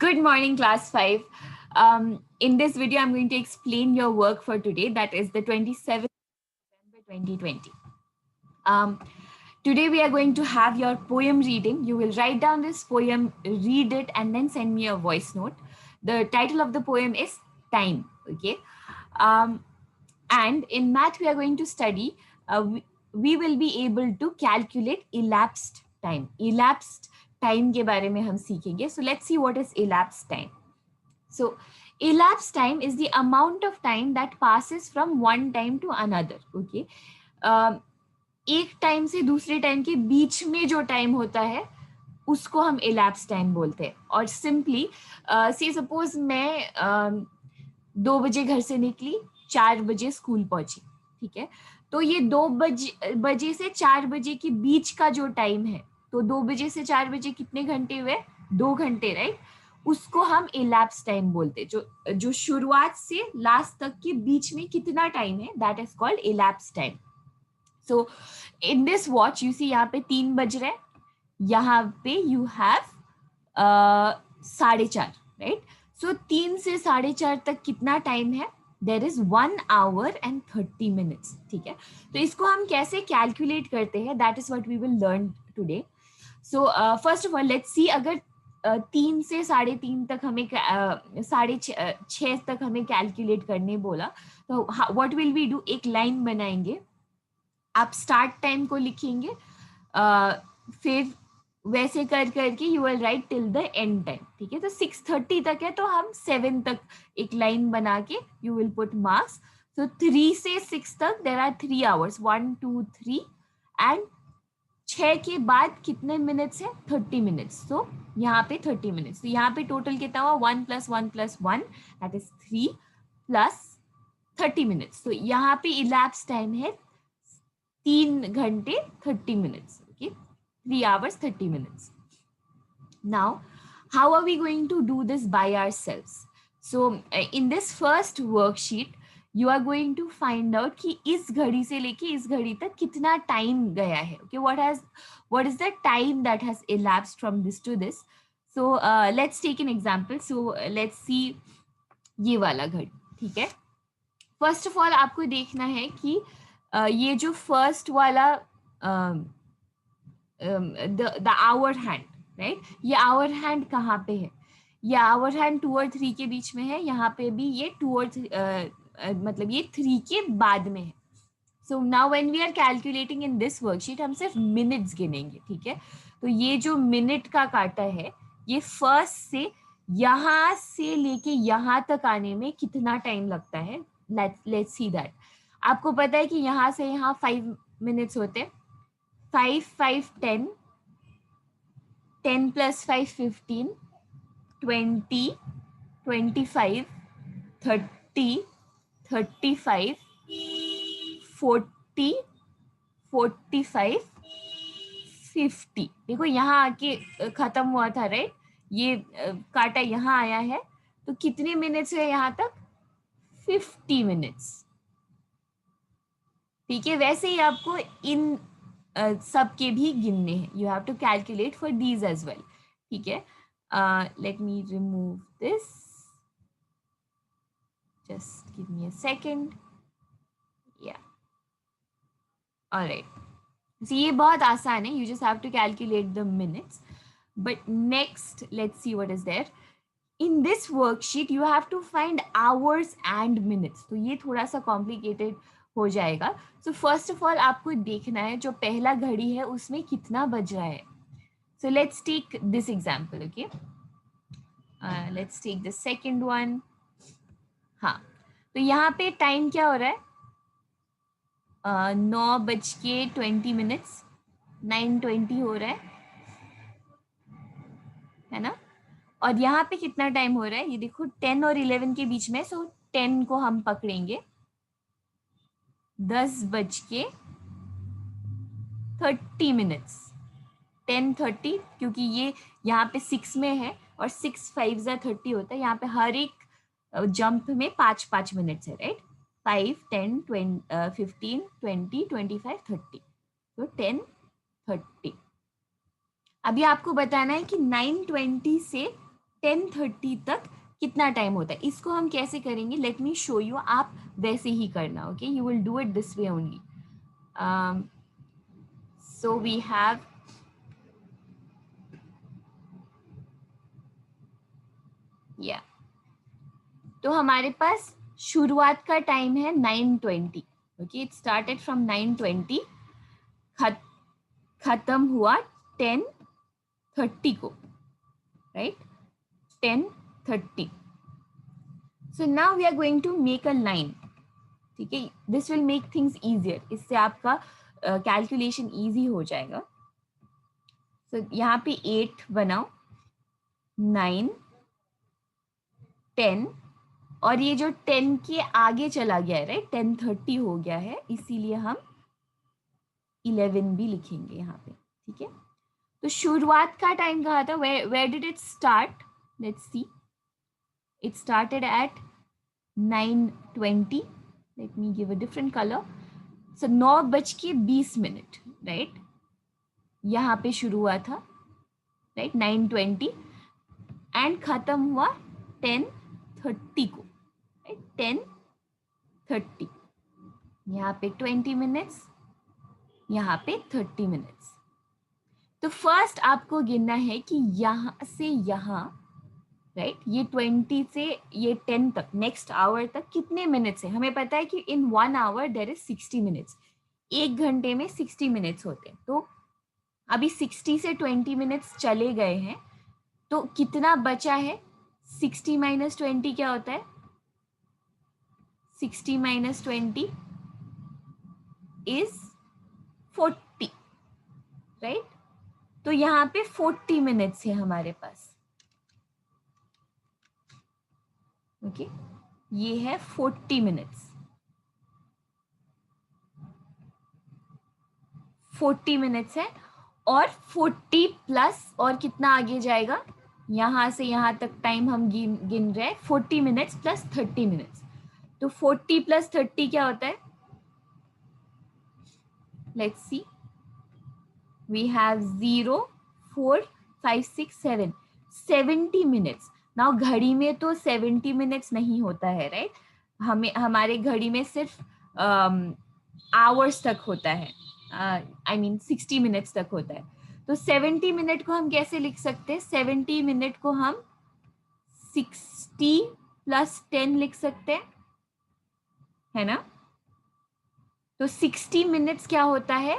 Good morning, class 5. In this video, I'm going to explain your work for today. That is the 27th of November 2020. Um, Today, we are going to have your poem reading. You will write down this poem, read it, and then send me a voice note. The title of the poem is Time. Okay. Um, and in math, we are going to study, we will be able to calculate elapsed time. Elapsed time के बारे में हम सीखेंगे. So let's see what is elapsed time. So, elapsed time is the amount of time that passes from one time to another. Okay. एक time से दूसरे time के बीच में जो टाइम होता है उसको हम elapsed टाइम बोलते हैं. और सिंपली से सपोज मैं 2 बजे घर से निकली, 4 बजे स्कूल पहुंची. ठीक है. तो ये 2 बजे से 4 बजे के बीच का जो टाइम है, तो 2 बजे से 4 बजे कितने घंटे हुए? 2 घंटे, राइट. उसको हम elapsed टाइम बोलते हैं. जो शुरुआत से लास्ट तक के बीच में कितना टाइम है, that is called elapsed time. So in this watch you see यहाँ पे 3 बज रहे, यहाँ पे यू हैव 4:30, राइट. सो 3 से 4:30 तक कितना टाइम है? There is 1 hour and 30 minutes. ठीक है. तो इसको हम कैसे कैलकुलेट करते हैं, that is what we will learn today. So first of all let's see, अगर 3 से 3:30 तक हमें 6:30 तक हमें कैलकुलेट करने बोला, तो व्हाट विल वी डू? एक लाइन बनाएंगे, आप स्टार्ट टाइम को लिखेंगे, फिर वैसे कर करके you will write till the end time. ठीक है. तो 6:30 तक है तो हम 7 तक एक लाइन बना के यू विल पुट मार्क्स. सो 3 से 6 तक देर आर 3 hours, 1 2 3, एंड 6 के बाद कितने मिनट्स है? 30 मिनट्स. तो यहाँ पे 30 मिनट्स. तो यहाँ पे टोटल कितना हुआ? 1 + 1 + 1 दैट इज 3 प्लस 30 मिनट्स. तो यहाँ पे इलैप्स टाइम है 3 घंटे 30 minutes. Okay. 3 hours 30 minutes. Now, how are we going to do this by ourselves? So, in this first worksheet, you are going to find out कि इस घड़ी से लेके इस घड़ी तक कितना टाइम गया है. Okay, what is the time that has elapsed from this to this? So, let's take an example. So, let's see ये वाला घड़ी. ठीक है. फर्स्ट ऑफ ऑल आपको देखना है कि ये जो फर्स्ट वाला द आवर हैंड, राइट, ये आवर हैंड कहाँ पे है? ये आवर हैंड 2 और 3 के बीच में है. यहाँ पे भी ये 2 और मतलब ये 3 के बाद में है. So now when we are calculating in this worksheet, हम सिर्फ मिनट्स गिनेंगे. ठीक है. तो ये जो मिनट का काटा है, ये फर्स्ट से यहाँ से लेके यहाँ तक आने में कितना टाइम लगता है, लेट्स सी दैट. आपको पता है कि यहाँ से यहाँ 5 मिनट्स होते हैं. 5 5 10, 10 + 5 15, 20 25, 30 35, 40 45, 50. देखो यहाँ आके खत्म हुआ था, राइट. ये काटा यहाँ आया है, तो कितने मिनट्स है यहाँ तक? 50 मिनट्स. ठीक है. वैसे ही आपको इन सब के भी गिनने हैं. You have to calculate for these as well. ठीक है. Let me remove this, just give me a second. Yeah alright. So, ये बहुत आसान है. You just have to calculate the minutes. But next let's see what is there. In this worksheet you have to find hours and minutes. तो ये थोड़ा सा complicated हो जाएगा. सो फर्स्ट ऑफ ऑल आपको देखना है जो पहला घड़ी है उसमें कितना बज रहा है. So let's take this example. Okay, let's take the second one. हाँ, तो यहाँ पे टाइम क्या हो रहा है? 9:20, 9:20 हो रहा है ना. और यहाँ पे कितना टाइम हो रहा है? ये देखो 10 और 11 के बीच में. सो 10 को हम पकड़ेंगे, 10:30 मिनट्स. 10:30, क्योंकि ये यहाँ पे 6 में है और 6 5 30 होता है. यहाँ पे हर एक जंप में 5 मिनट्स है, राइट. 5 10 15 20 25 30. तो 10:30. अभी आपको बताना है कि 9:20 से 10:30 तक कितना टाइम होता है, इसको हम कैसे करेंगे, लेट मी शो यू, आप वैसे ही करना, okay, you will do it this way only. So we have या तो हमारे पास शुरुआत का टाइम है 9:20. ओके, इट स्टार्टेड फ्रॉम 9:20, खत्म हुआ 10:30 को, right, 10:30. So now we are going to make a line. ठीक है, this will make things easier, इससे आपका कैलकुलेशन इजी हो जाएगा. सो यहाँ पे 8 बनाओ, 9, 10, और ये जो 10 के आगे चला गया है, राइट, 10:30 हो गया है, इसीलिए हम 11 भी लिखेंगे यहाँ पे. ठीक है, तो शुरुआत का टाइम कहा था, where did it start, let's see, it started at 9:20. Let me give a different colour. So 9:20, right, यहाँ पे शुरू हुआ था, राइट, 9:20, एंड खत्म हुआ 10:30 को, राइट, 10:30. यहाँ पे 20 मिनट्स, यहाँ पे 30 मिनट्स. तो फर्स्ट आपको गिनना है कि यहाँ से यहाँ, राइट, ये 20 से ये 10 तक, नेक्स्ट आवर तक कितने मिनट्स है. हमें पता है कि इन 1 आवर देर इज 60 मिनट्स, 1 घंटे में 60 मिनट्स होते हैं. तो अभी 60 से 20 मिनट्स चले गए हैं, तो कितना बचा है, 60 माइनस 20 क्या होता है, 60 माइनस 20 इज 40, राइट. तो यहाँ पे 40 मिनट्स है हमारे पास. ओके, ये है 40 मिनट्स, 40 मिनट्स है. और 40 प्लस और कितना आगे जाएगा, यहाँ से यहाँ तक टाइम हम गिन रहे हैं, 40 मिनट्स प्लस 30 मिनट्स. तो 40 प्लस 30 क्या होता है, let's see, we have 0, 4, 5, 6, 7, 70 minutes. Now घड़ी में तो 70 मिनट्स नहीं होता है, राइट, हमारे घड़ी में सिर्फ आवर्स तक होता है, आई मीन 60 मिनट्स तक होता है. तो 70 मिनट को हम कैसे लिख सकते हैं, 70 मिनट को हम 60 प्लस 10 लिख सकते हैं, है ना. तो 60 मिनट्स क्या होता है,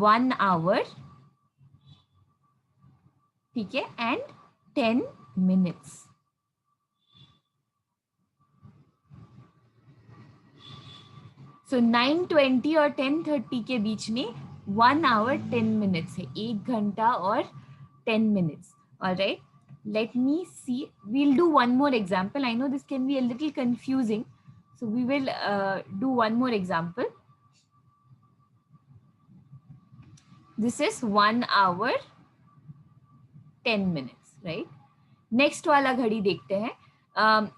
1 आवर, ठीक है, एंड 10 मिनट्स. सो 9:20 और 10:30 के बीच में 1 आवर 10 मिनट्स है, 1 घंटा और 10 minutes. Alright, let me see, we'll do one more example. I know this can be a little confusing, so we will do one more example. This is 1 hour 10 minutes, right. Next वाला घड़ी देखते हैं.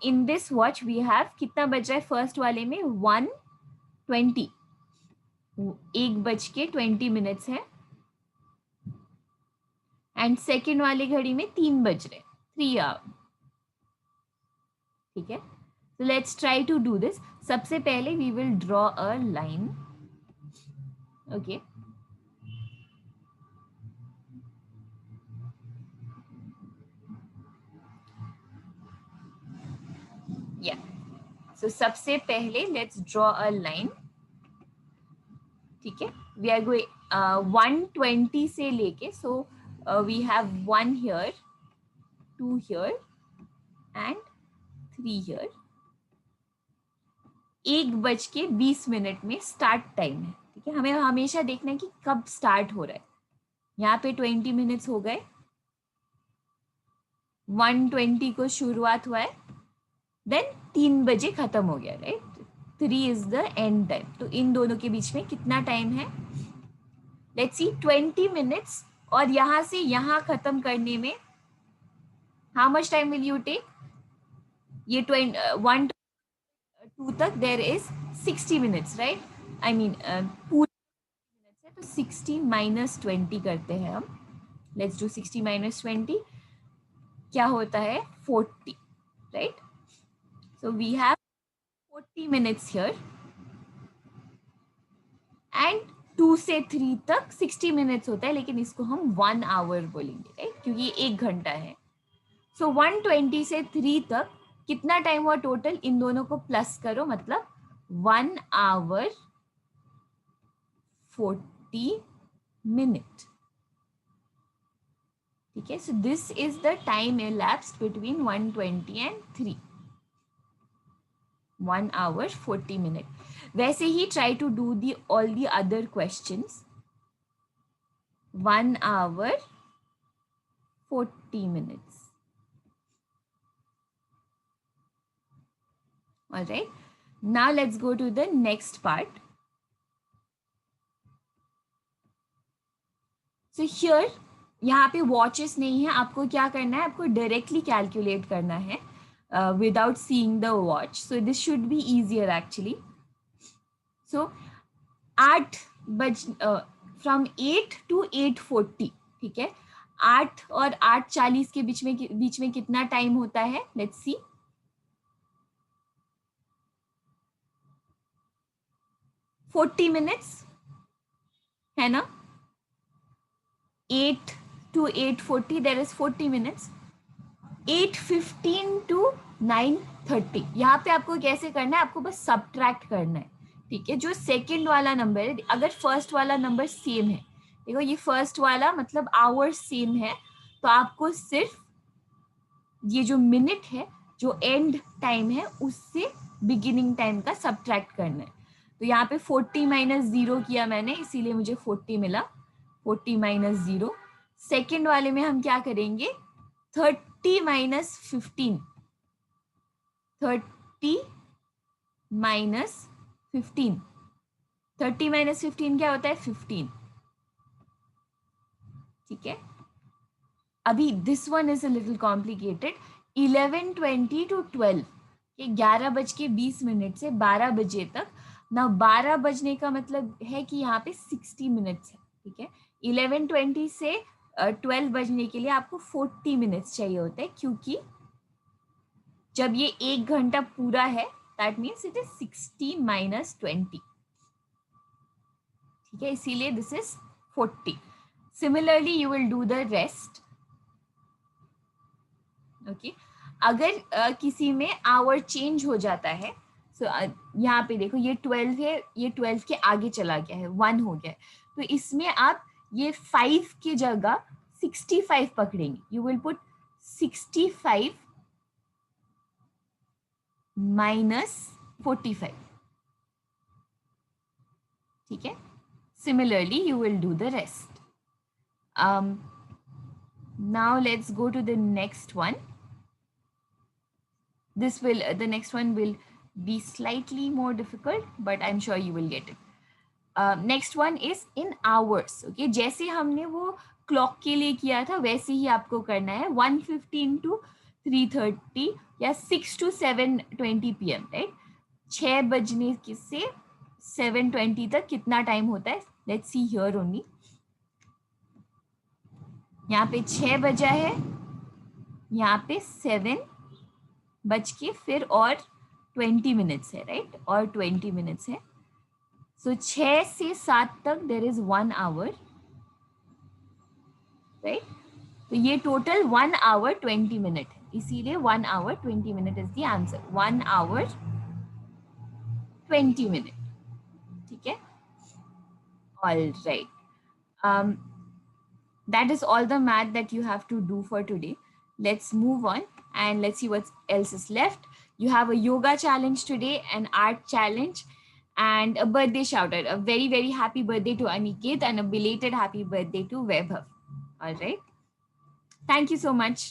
In this watch we have, कितना बज रहा है first वाले में, 1:20, 1:20 है. एंड सेकेंड वाली घड़ी में 3 बज रहे, 3 आवर. ठीक है, so let's try to do this. सबसे पहले we will draw a line. Okay, yeah, so सबसे पहले let's draw a line. ठीक है, we are going 120 से लेके, so we have 1 here, 2 here and 3 here. 1:20 में स्टार्ट टाइम है. ठीक है, हमें हमेशा देखना है कि कब स्टार्ट हो रहा है. यहाँ पे 20 मिनट्स हो गए, 1:20 को शुरुआत हुआ है, देन 3 बजे खत्म हो गया, right. 3 is the end time. तो इन दोनों के बीच में कितना टाइम है, लेट्स सी, 20 मिनट्स. और यहाँ से यहाँ खत्म करने में how much time will you take, ये 1 2 तक देर is 60 minutes, right, I mean पूरे मिनट्स है. तो 60 माइनस 20 करते हैं हम. Let's do 60 minus 20. क्या होता है 40, right? So we have 40 minutes here and 2 से 3 तक 60 मिनट्स होता है, लेकिन इसको हम 1 आवर बोलेंगे, राइट? क्योंकि ये 1 घंटा है। सो 120 से 3 तक कितना टाइम हुआ टोटल? इन दोनों को प्लस करो, मतलब 1 आवर 40 मिनट, ठीक है? So this is the time elapsed between 120 and 3, 1 hour 40 minute। वैसे ही try to do the all the other questions, 1 hour 40 minutes। All right, now let's go to the next part। So here यहाँ पे watches नहीं है, आपको क्या करना है, आपको डायरेक्टली कैलकुलेट करना है without seeing the watch, so this should be easier actually। So 8 बज फ्रॉम 8 to 8:40, ठीक है? 8 और 8:40 के बीच में कितना टाइम होता है? Let's C. 40 मिनट्स है ना? 8 to 8:40 there is 40 minutes. 8:15 to 9:30, यहाँ पे आपको कैसे करना है? आपको बस सब्ट्रैक्ट करना है, ठीक है? जो सेकंड वाला नंबर है, अगर फर्स्ट वाला नंबर सेम है, देखो ये फर्स्ट वाला मतलब आवर्स सेम है, तो आपको सिर्फ ये जो मिनट है, जो एंड टाइम है, उससे बिगिनिंग टाइम का सब्ट्रैक्ट करना है। तो यहाँ पे 40 माइनस 0 किया मैंने, इसीलिए मुझे 40 मिला। 40 माइनस 0। सेकेंड वाले में हम क्या करेंगे? 30 माइनस 15, 30 माइनस 15, 30 माइनस 15 क्या होता है? 15, ठीक है? अभी this one is a little complicated. 11:20 to 12, ये 11:20 से 12 बजे तक ना। 12 बजने का मतलब है कि यहाँ पे 60 मिनट्स है, ठीक है? 11:20 से 12 बजने के लिए आपको 40 मिनट्स चाहिए होते हैं, क्योंकि जब ये 1 घंटा पूरा है, that means it is 60 minus 20, ठीक है? इसीलिए this is 40। Similarly you will do the rest, okay? अगर किसी में आवर चेंज हो जाता है, सो यहाँ पे देखो ये 12 है, ये 12 के आगे चला गया है, 1 हो गया है, तो इसमें आप ये 5 की जगह 65 पकड़ेंगे। यू विल पुट 65 माइनस 45, ठीक है? Similarly you will do the rest. Now let's go to the next one. This will the next one will be slightly more difficult, but I'm sure you will get it. Next one is in hours, okay? जैसे हमने वो clock के लिए किया था, वैसे ही आपको करना है। 1:15 to 3:30 या 6 to 7:20 PM, राइट? 6 बजने से 7:20 तक कितना टाइम होता है? Let's see here only. यहाँ पे 6 बजा है, यहाँ पे 7 बज के फिर और 20 मिनट्स है, राइट? और 20 मिनट्स है। सो 6 से 7 तक देर इज 1 आवर, राइट? तो ये टोटल 1 आवर 20 मिनट है, इसीलिए 1 hour 20 minute is the answer. 1 hour 20 minute, ठीक है? All right, that is all the math that you have to do for today. Let's move on and let's see what else is left. You have a yoga challenge today, an art challenge, and a birthday shout out. A very, very happy birthday to Aniket and a belated happy birthday to Vaibhav. All right. Thank you so much.